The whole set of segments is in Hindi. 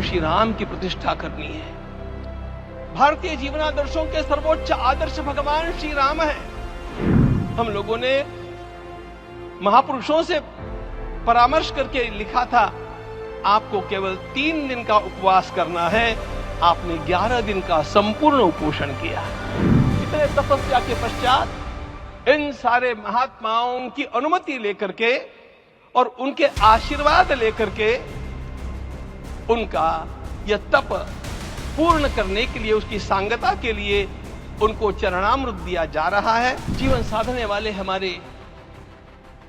भगवान श्री राम की प्रतिष्ठा करनी है। भारतीय जीवनादर्शों के सर्वोच्च आदर्श भगवान श्री राम है। हम लोगों ने महापुरुषों से परामर्श करके लिखा था, आपको केवल 3 दिन का उपवास करना है। आपने 11 दिन का संपूर्ण उपोषण किया। इतने तपस्या के पश्चात इन सारे महात्माओं की अनुमति लेकर के और उनके आशीर्वाद लेकर के उनका यह तप पूर्ण करने के लिए, उसकी सांगता के लिए उनको चरणामृत दिया जा रहा है। जीवन साधने वाले हमारे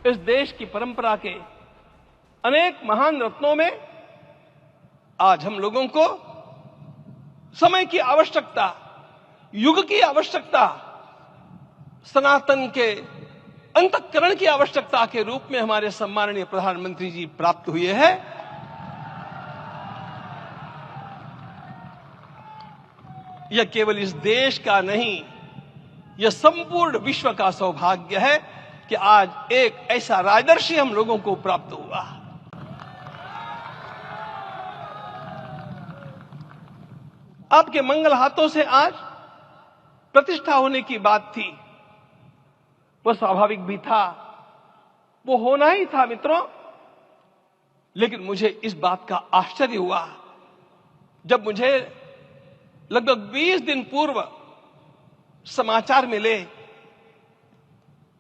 इस देश की परंपरा के अनेक महान रत्नों में आज हम लोगों को समय की आवश्यकता, युग की आवश्यकता, सनातन के अंतःकरण की आवश्यकता के रूप में हमारे सम्माननीय प्रधानमंत्री जी प्राप्त हुए हैं। यह केवल इस देश का नहीं, यह संपूर्ण विश्व का सौभाग्य है कि आज एक ऐसा राजर्षि हम लोगों को प्राप्त हुआ। आपके मंगल हाथों से आज प्रतिष्ठा होने की बात थी, वह स्वाभाविक भी था, वो होना ही था मित्रों। लेकिन मुझे इस बात का आश्चर्य हुआ जब मुझे लगभग 20 दिन पूर्व समाचार मिले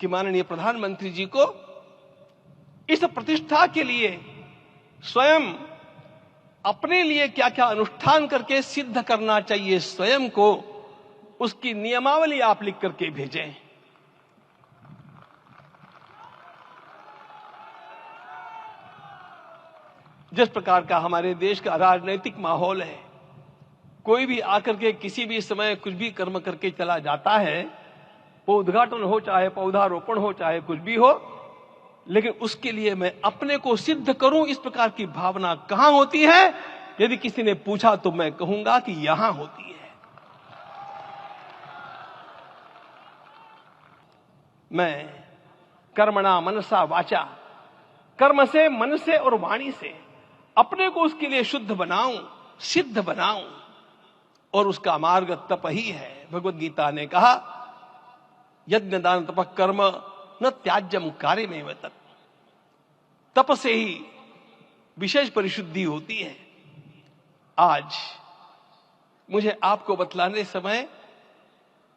कि माननीय प्रधानमंत्री जी को इस प्रतिष्ठा के लिए स्वयं अपने लिए क्या क्या अनुष्ठान करके सिद्ध करना चाहिए स्वयं को, उसकी नियमावली आप लिख करके भेजें। जिस प्रकार का हमारे देश का राजनीतिक माहौल है, कोई भी आकर के किसी भी समय कुछ भी कर्म करके चला जाता है, वो उद्घाटन हो चाहे पौधारोपण हो चाहे कुछ भी हो, लेकिन उसके लिए मैं अपने को सिद्ध करूं, इस प्रकार की भावना कहां होती है? यदि किसी ने पूछा तो मैं कहूंगा कि यहां होती है। मैं कर्मणा मनसा वाचा, कर्म से, मन से और वाणी से अपने को उसके लिए शुद्ध बनाऊं, सिद्ध बनाऊं, और उसका मार्ग तप ही है। भगवत गीता ने कहा, यज्ञ दान तप कर्म न त्याज्यम कार्य में तप। तप से ही विशेष परिशुद्धि होती है। आज मुझे आपको बतलाने समय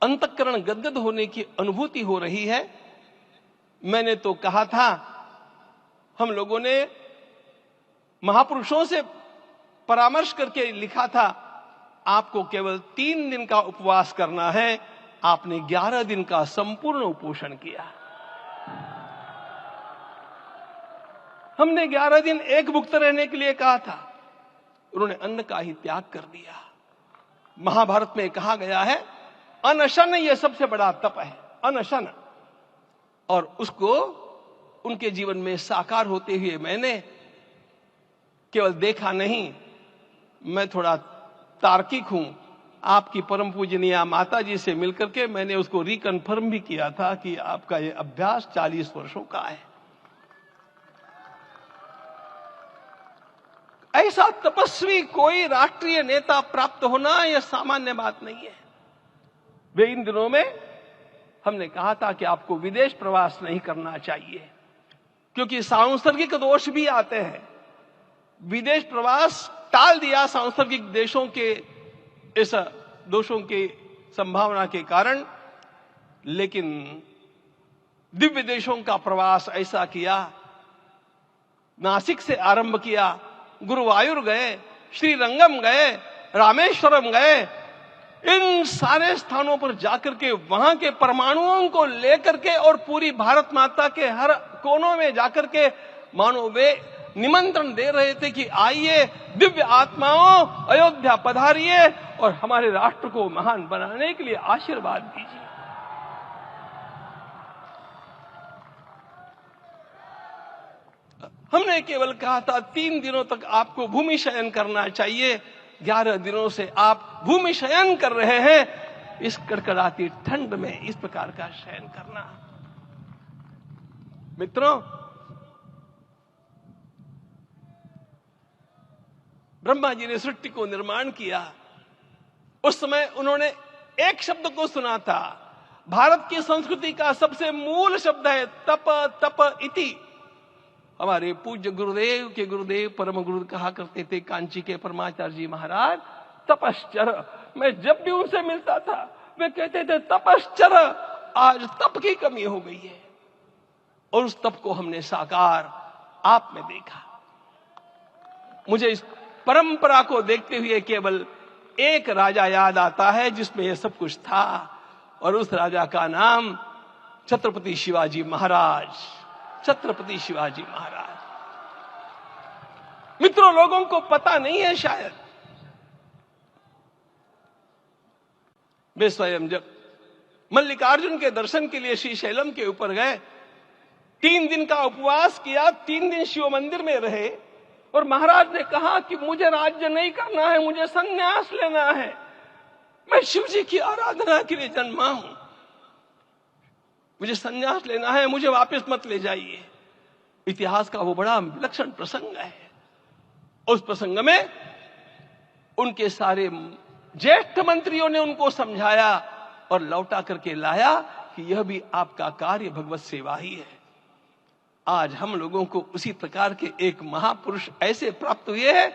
अंतःकरण गदगद होने की अनुभूति हो रही है। मैंने तो कहा था, हम लोगों ने महापुरुषों से परामर्श करके लिखा था, आपको केवल 3 दिन का उपवास करना है। आपने 11 दिन का संपूर्ण उपोषण किया। हमने 11 दिन एक भुक्त रहने के लिए कहा था, उन्होंने अन्न का ही त्याग कर दिया। महाभारत में कहा गया है, अनशन यह सबसे बड़ा तप है, अनशन। और उसको उनके जीवन में साकार होते हुए मैंने केवल देखा नहीं, मैं थोड़ा तार्किक हूं। आपकी परम पूजनीय माता जी से मिलकर के मैंने उसको रिकन्फर्म भी किया था कि आपका यह अभ्यास 40 वर्षों का है। ऐसा तपस्वी कोई राष्ट्रीय नेता प्राप्त होना यह सामान्य बात नहीं है। वे इन दिनों में हमने कहा था कि आपको विदेश प्रवास नहीं करना चाहिए, क्योंकि सांसर्गिक दोष भी आते हैं। विदेश प्रवास टाल दिया सांसर्गिक देशों के इस दोषों की संभावना के कारण, लेकिन दिव्य देशों का प्रवास ऐसा किया। नासिक से आरंभ किया, गुरुवायूर गए, श्रीरंगम गए, रामेश्वरम गए। इन सारे स्थानों पर जाकर के वहां के परमाणुओं को लेकर के और पूरी भारत माता के हर कोनों में जाकर के मानो वे निमंत्रण दे रहे थे कि आइए दिव्य आत्माओं, अयोध्या पधारिए और हमारे राष्ट्र को महान बनाने के लिए आशीर्वाद दीजिए। हमने केवल कहा था 3 दिनों तक आपको भूमि शयन करना चाहिए। 11 दिनों से आप भूमि शयन कर रहे हैं। इस कड़कड़ाती ठंड में इस प्रकार का शयन करना, मित्रों, ब्रह्मा जी ने सृष्टि को निर्माण किया, उस समय उन्होंने एक शब्द को सुना था। भारत की संस्कृति का सबसे मूल शब्द है तप तप इति। हमारे पूज्य गुरुदेव के गुरुदेव परम गुरु कहा करते थे, कांची के परमाचार्य जी महाराज, तपश्चर। मैं जब भी उनसे मिलता था वे कहते थे तपश्चर। आज तप की कमी हो गई है और उस तप को हमने साकार आप में देखा। मुझे इस परंपरा को देखते हुए केवल एक राजा याद आता है जिसमें यह सब कुछ था, और उस राजा का नाम छत्रपति शिवाजी महाराज। छत्रपति शिवाजी महाराज। मित्रों, लोगों को पता नहीं है शायद, वे स्वयं जब मल्लिकार्जुन के दर्शन के लिए श्री शैलम के ऊपर गए, 3 दिन का उपवास किया, 3 दिन शिव मंदिर में रहे, और महाराज ने कहा कि मुझे राज्य नहीं करना है, मुझे संन्यास लेना है, मैं शिव जी की आराधना के लिए जन्मा हूं, मुझे संन्यास लेना है, मुझे वापस मत ले जाइए। इतिहास का वो बड़ा विलक्षण प्रसंग है। उस प्रसंग में उनके सारे ज्येष्ठ मंत्रियों ने उनको समझाया और लौटा करके लाया कि यह भी आपका कार्य भगवत सेवा ही है। आज हम लोगों को उसी प्रकार के एक महापुरुष ऐसे प्राप्त हुए हैं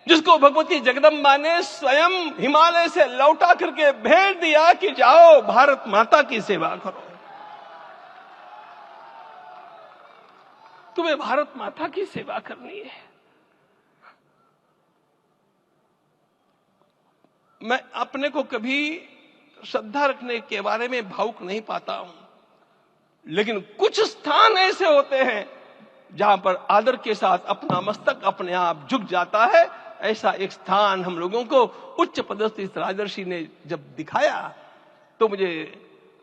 जिसको भगवती जगदम्बा ने स्वयं हिमालय से लौटा करके भेज दिया कि जाओ भारत माता की सेवा करो। तुम्हें भारत माता की सेवा करनी है। मैं अपने को कभी श्रद्धा रखने के बारे में भावुक नहीं पाता हूं, लेकिन कुछ स्थान ऐसे होते हैं जहां पर आदर के साथ अपना मस्तक अपने आप झुक जाता है। ऐसा एक स्थान हम लोगों को उच्च पदस्थ इस राजर्षि ने जब दिखाया तो मुझे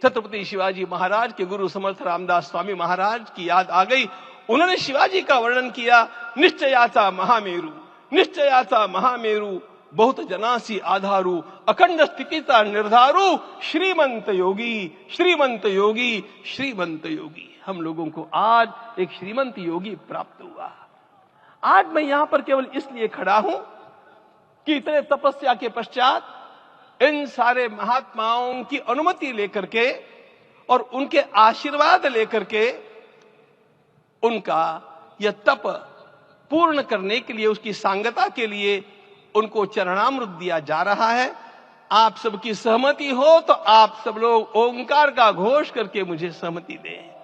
छत्रपति शिवाजी महाराज के गुरु समर्थ रामदास स्वामी महाराज की याद आ गई। उन्होंने शिवाजी का वर्णन किया, निश्चयाचा महामेरु, निश्चयाचा महामेरु, बहुत जनासी आधारू, अखंड स्थितिता निर्धारू, श्रीमंत योगी, श्रीमंत योगी, श्रीमंत योगी। हम लोगों को आज एक श्रीमंत योगी प्राप्त हुआ। आज मैं यहां पर केवल इसलिए खड़ा हूं कि इतने तपस्या के पश्चात इन सारे महात्माओं की अनुमति लेकर के और उनके आशीर्वाद लेकर के उनका यह तप पूर्ण करने के लिए, उसकी सांगता के लिए उनको चरणामृत दिया जा रहा है। आप सबकी सहमति हो तो आप सब लोग ओंकार का घोष करके मुझे सहमति दें।